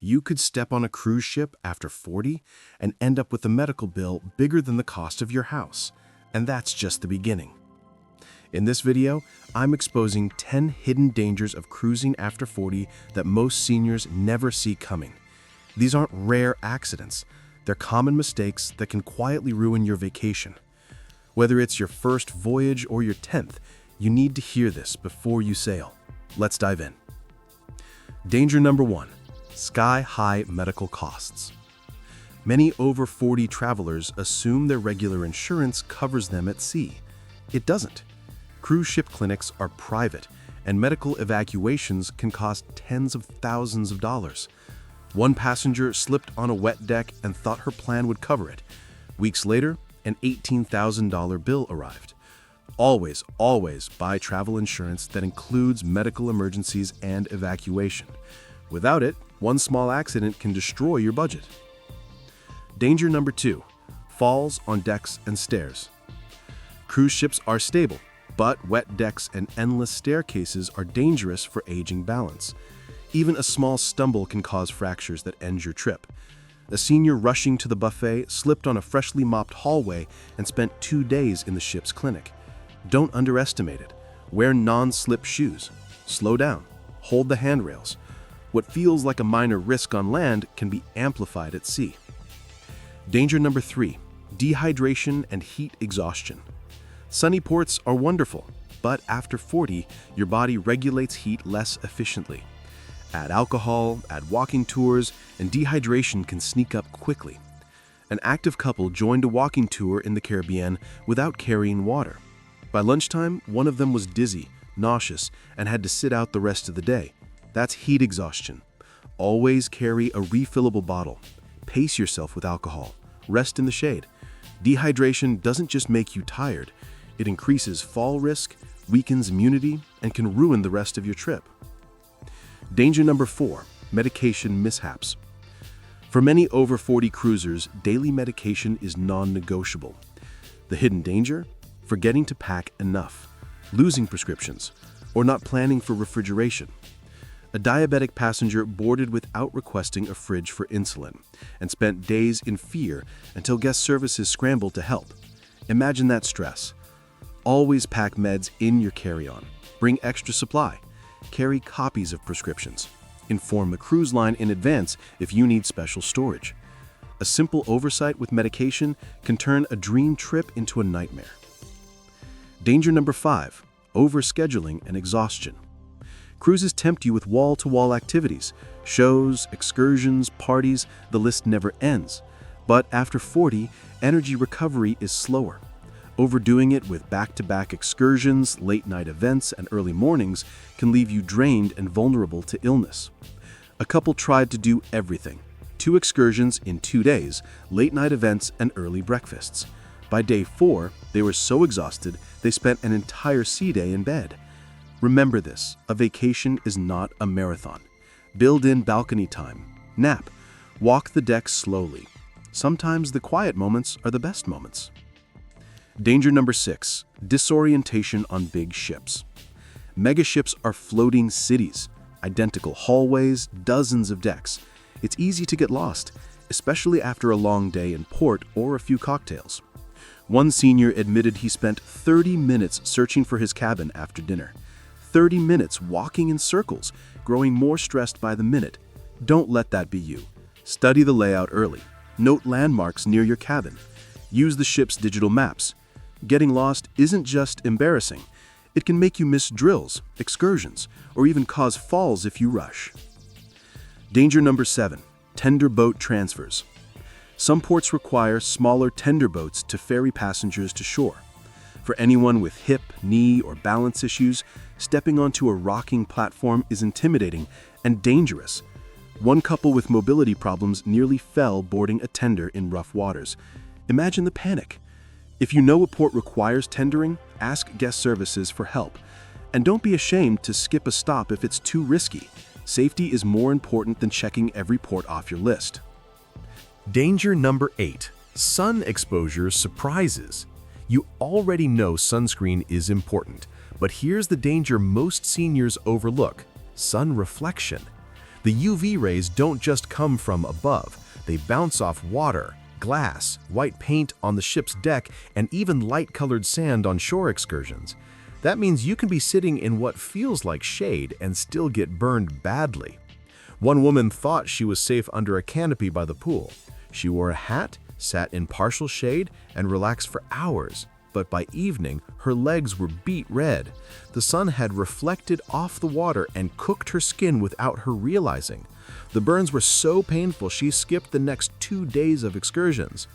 You could step on a cruise ship after 40 and end up with a medical bill bigger than the cost of your house. And that's just the beginning. In this video, I'm exposing 10 hidden dangers of cruising after 40 that most seniors never see coming. These aren't rare accidents. They're common mistakes that can quietly ruin your vacation. Whether it's your first voyage or your 10th, you need to hear this before you sail. Let's dive in. Danger number 1. Sky-high medical costs. Many over 40 travelers assume their regular insurance covers them at sea. It doesn't. Cruise ship clinics are private, and medical evacuations can cost tens of thousands of dollars. One passenger slipped on a wet deck and thought her plan would cover it. Weeks later, an $18,000 bill arrived. Always buy travel insurance that includes medical emergencies and evacuation. Without it, one small accident can destroy your budget. Danger number 2. Falls on decks and stairs. Cruise ships are stable, but wet decks and endless staircases are dangerous for aging balance. Even a small stumble can cause fractures that end your trip. A senior rushing to the buffet slipped on a freshly mopped hallway and spent 2 days in the ship's clinic. Don't underestimate it. Wear non-slip shoes. Slow down. Hold the handrails. What feels like a minor risk on land can be amplified at sea. Danger number 3. Dehydration and heat exhaustion. Sunny ports are wonderful, but after 40, your body regulates heat less efficiently. Add alcohol, add walking tours, and dehydration can sneak up quickly. An active couple joined a walking tour in the Caribbean without carrying water. By lunchtime, one of them was dizzy, nauseous, and had to sit out the rest of the day. That's heat exhaustion. Always carry a refillable bottle. Pace yourself with alcohol. Rest in the shade. Dehydration doesn't just make you tired. It increases fall risk, weakens immunity, and can ruin the rest of your trip. Danger number 4. Medication mishaps. For many over 40 cruisers, daily medication is non-negotiable. The hidden danger? Forgetting to pack enough, losing prescriptions, or not planning for refrigeration. A diabetic passenger boarded without requesting a fridge for insulin and spent days in fear until guest services scrambled to help. Imagine that stress. Always pack meds in your carry-on. Bring extra supply. Carry copies of prescriptions. Inform the cruise line in advance if you need special storage. A simple oversight with medication can turn a dream trip into a nightmare. Danger number 5. Overscheduling and exhaustion. Cruises tempt you with wall-to-wall activities, shows, excursions, parties, the list never ends. But after 40, energy recovery is slower. Overdoing it with back-to-back excursions, late-night events, and early mornings can leave you drained and vulnerable to illness. A couple tried to do everything. 2 excursions in 2 days, late-night events, and early breakfasts. By day 4, they were so exhausted, they spent an entire sea day in bed. Remember this, a vacation is not a marathon. Build in balcony time. Nap. Walk the deck slowly. Sometimes the quiet moments are the best moments. Danger number 6. Disorientation on big ships. Megaships are floating cities, identical hallways, dozens of decks. It's easy to get lost, especially after a long day in port or a few cocktails. One senior admitted he spent 30 minutes searching for his cabin after dinner. 30 minutes walking in circles, growing more stressed by the minute. Don't let that be you. Study the layout early. Note landmarks near your cabin. Use the ship's digital maps. Getting lost isn't just embarrassing. It can make you miss drills, excursions, or even cause falls if you rush. Danger number 7. Tender boat transfers. Some ports require smaller tender boats to ferry passengers to shore. For anyone with hip, knee, or balance issues, stepping onto a rocking platform is intimidating and dangerous. One couple with mobility problems nearly fell boarding a tender in rough waters. Imagine the panic. If you know a port requires tendering, ask guest services for help. And don't be ashamed to skip a stop if it's too risky. Safety is more important than checking every port off your list. Danger number 8. Sun exposure surprises. You already know sunscreen is important, but here's the danger most seniors overlook: sun reflection. The UV rays don't just come from above. They bounce off water, glass, white paint on the ship's deck, and even light-colored sand on shore excursions. That means you can be sitting in what feels like shade and still get burned badly. One woman thought she was safe under a canopy by the pool. She wore a hat, sat in partial shade, and relaxed for hours. But by evening, her legs were beet red. The sun had reflected off the water and cooked her skin without her realizing. The burns were so painful she skipped the next 2 days of excursions.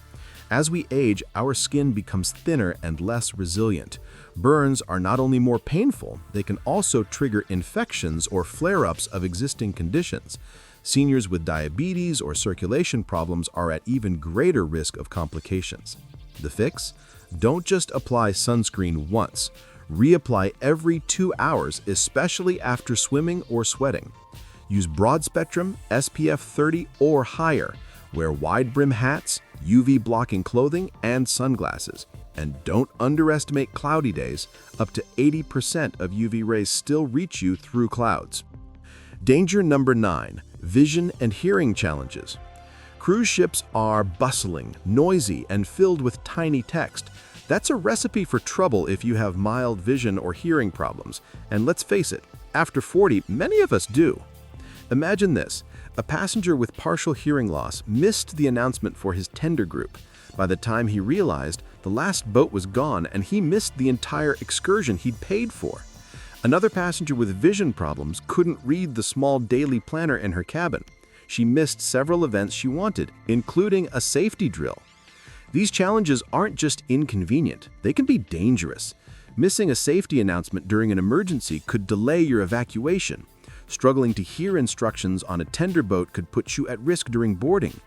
As we age, our skin becomes thinner and less resilient. Burns are not only more painful, they can also trigger infections or flare-ups of existing conditions. Seniors with diabetes or circulation problems are at even greater risk of complications. The fix? Don't just apply sunscreen once. Reapply every 2 hours, especially after swimming or sweating. Use broad-spectrum SPF 30 or higher. Wear wide-brim hats, UV-blocking clothing, and sunglasses. And don't underestimate cloudy days. Up to 80% of UV rays still reach you through clouds. Danger number 9, vision and hearing challenges. Cruise ships are bustling, noisy, and filled with tiny text. That's a recipe for trouble if you have mild vision or hearing problems. And let's face it, after 40, many of us do. Imagine this. A passenger with partial hearing loss missed the announcement for his tender group. By the time he realized, the last boat was gone and he missed the entire excursion he'd paid for. Another passenger with vision problems couldn't read the small daily planner in her cabin. She missed several events she wanted, including a safety drill. These challenges aren't just inconvenient, they can be dangerous. Missing a safety announcement during an emergency could delay your evacuation. Struggling to hear instructions on a tender boat could put you at risk during boarding.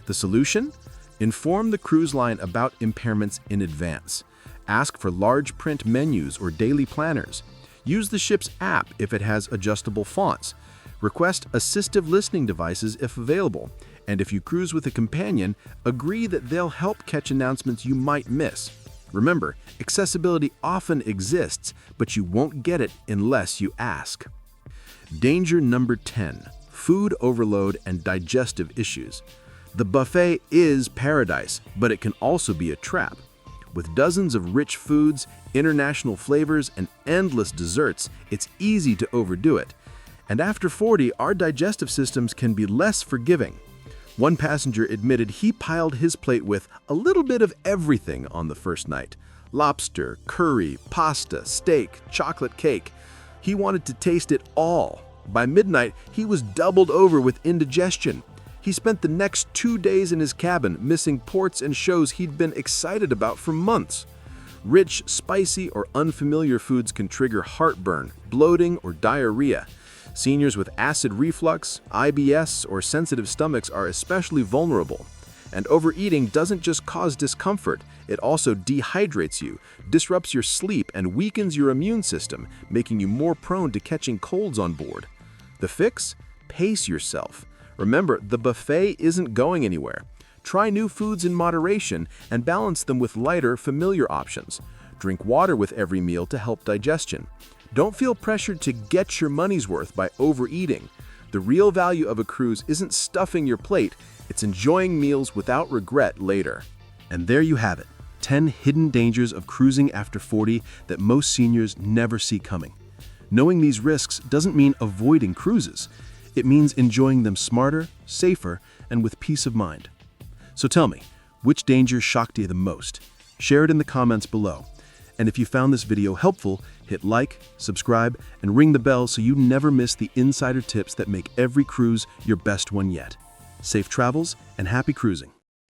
The solution? Inform the cruise line about impairments in advance. Ask for large print menus or daily planners. Use the ship's app if it has adjustable fonts. Request assistive listening devices if available. And if you cruise with a companion, agree that they'll help catch announcements you might miss. Remember, accessibility often exists, but you won't get it unless you ask. Danger number 10, food overload and digestive issues. The buffet is paradise, but it can also be a trap. With dozens of rich foods, international flavors, and endless desserts, it's easy to overdo it. And after 40, our digestive systems can be less forgiving. One passenger admitted he piled his plate with a little bit of everything on the first night. Lobster, curry, pasta, steak, chocolate cake. He wanted to taste it all. By midnight, he was doubled over with indigestion. He spent the next 2 days in his cabin, missing ports and shows he'd been excited about for months. Rich, spicy, or unfamiliar foods can trigger heartburn, bloating, or diarrhea. Seniors with acid reflux, IBS, or sensitive stomachs are especially vulnerable. And overeating doesn't just cause discomfort, it also dehydrates you, disrupts your sleep, and weakens your immune system, making you more prone to catching colds on board. The fix? Pace yourself. Remember, the buffet isn't going anywhere. Try new foods in moderation and balance them with lighter, familiar options. Drink water with every meal to help digestion. Don't feel pressured to get your money's worth by overeating. The real value of a cruise isn't stuffing your plate, it's enjoying meals without regret later. And there you have it, 10 hidden dangers of cruising after 40 that most seniors never see coming. Knowing these risks doesn't mean avoiding cruises. It means enjoying them smarter, safer, and with peace of mind. So tell me, which danger shocked you the most? Share it in the comments below. And if you found this video helpful, hit like, subscribe, and ring the bell so you never miss the insider tips that make every cruise your best one yet. Safe travels and happy cruising.